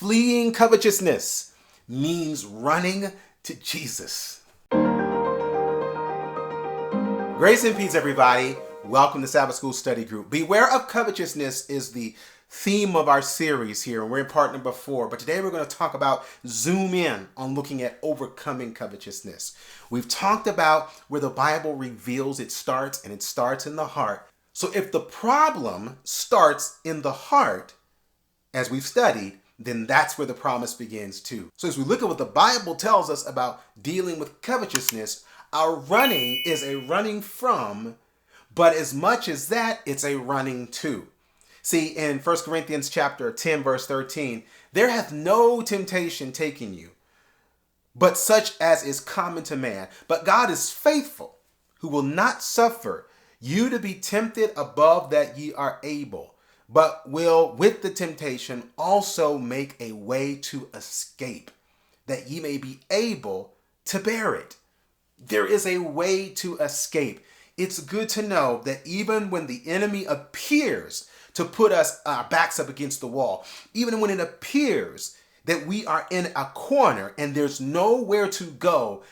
Fleeing covetousness means running to Jesus. Grace and peace, everybody. Welcome to Sabbath School Study Group. Beware of covetousness is the theme of our series here, and we're in part number 4. But today we're going to talk about, zoom in on looking at overcoming covetousness. We've talked about where the Bible reveals it starts, and it starts in the heart. So if the problem starts in the heart, as we've studied, then that's where the promise begins too. So as we look at what the Bible tells us about dealing with covetousness, our running is a running from, but as much as that, it's a running to. See, in 1 Corinthians chapter 10, verse 13, there hath no temptation taken you, but such as is common to man. But God is faithful, who will not suffer you to be tempted above that ye are able, but will with the temptation also make a way to escape, that ye may be able to bear it. There is a way to escape. It's good to know that even when the enemy appears to put our backs up against the wall, even when it appears that we are in a corner and there's nowhere to go,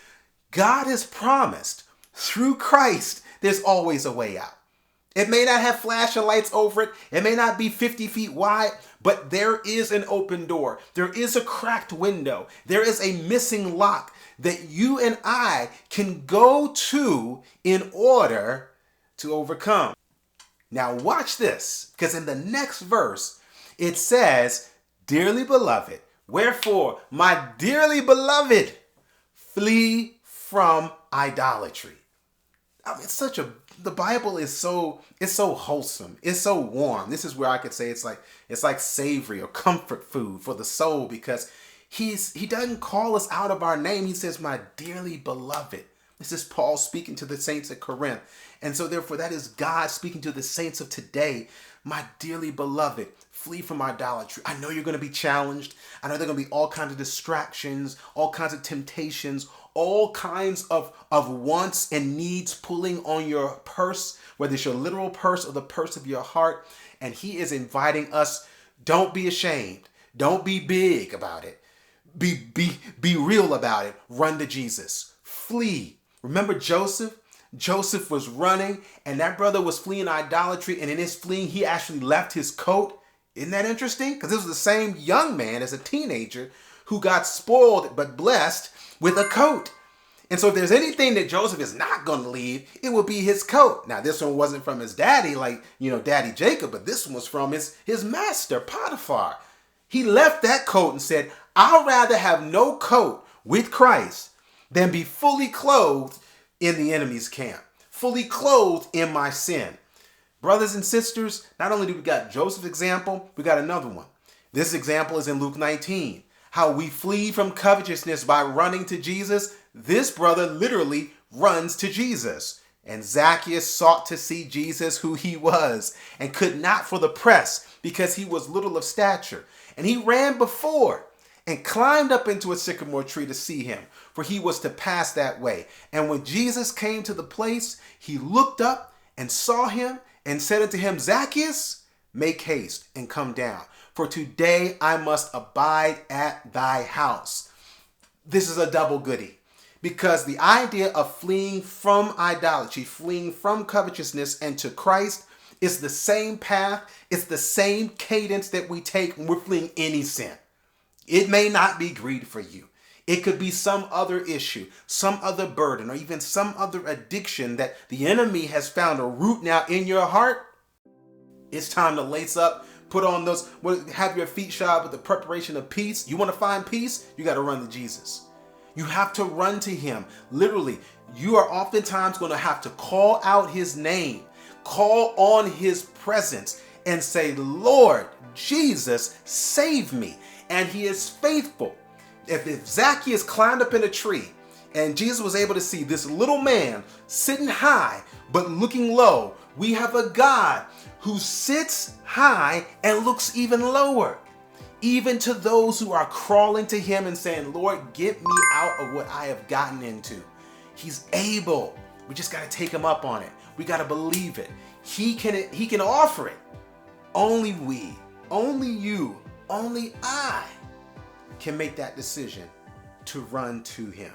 God has promised through Christ, there's always a way out. It may not have flashing lights over it. It may not be 50 feet wide, but there is an open door. There is a cracked window. There is a missing lock that you and I can go to in order to overcome. Now watch this, because in the next verse, it says, "Dearly beloved, wherefore, my dearly beloved, flee from idolatry." I mean, the Bible is so wholesome. It's so warm. This is where I could say it's like savory or comfort food for the soul, because he doesn't call us out of our name. He says, "My dearly beloved." This is Paul speaking to the saints at Corinth. And so therefore that is God speaking to the saints of today. "My dearly beloved, flee from idolatry." I know you're going to be challenged. I know there are going to be all kinds of distractions, all kinds of temptations, all kinds of wants and needs pulling on your purse, whether it's your literal purse or the purse of your heart. And he is inviting us, don't be ashamed. Don't be big about it. Be real about it. Run to Jesus. Flee. Remember Joseph? Joseph was running, and that brother was fleeing idolatry, and in his fleeing, he actually left his coat. Isn't that interesting? Because this was the same young man as a teenager who got spoiled but blessed with a coat. And so if there's anything that Joseph is not going to leave, it will be his coat. Now, this one wasn't from his daddy, like, Daddy Jacob, but this one was from his master, Potiphar. He left that coat and said, "I'd rather have no coat with Christ than be fully clothed in the enemy's camp, fully clothed in my sin." Brothers and sisters, not only do we got Joseph's example, we got another one. This example is in Luke 19. How we flee from covetousness by running to Jesus. This brother literally runs to Jesus. And Zacchaeus sought to see Jesus, who he was, and could not for the press, because he was little of stature. And he ran before and climbed up into a sycamore tree to see him, for he was to pass that way. And when Jesus came to the place, he looked up and saw him and said unto him, "Zacchaeus, make haste and come down, for today I must abide at thy house." This is a double goodie, because the idea of fleeing from idolatry, fleeing from covetousness and to Christ is the same path. It's the same cadence that we take when we're fleeing any sin. It may not be greed for you. It could be some other issue, some other burden, or even some other addiction that the enemy has found a root now in your heart. It's time to lace up, put on those, have your feet shod with the preparation of peace. You want to find peace? You got to run to Jesus. You have to run to him. Literally, you are oftentimes going to have to call out his name, call on his presence, and say, "Lord Jesus, save me." And he is faithful. If Zacchaeus climbed up in a tree and Jesus was able to see this little man sitting high but looking low, we have a God who sits high and looks even lower, even to those who are crawling to him and saying, "Lord, get me out of what I have gotten into." He's able. We just got to take him up on it. We got to believe it. He can offer it. Only we, only you, only I can make that decision to run to him.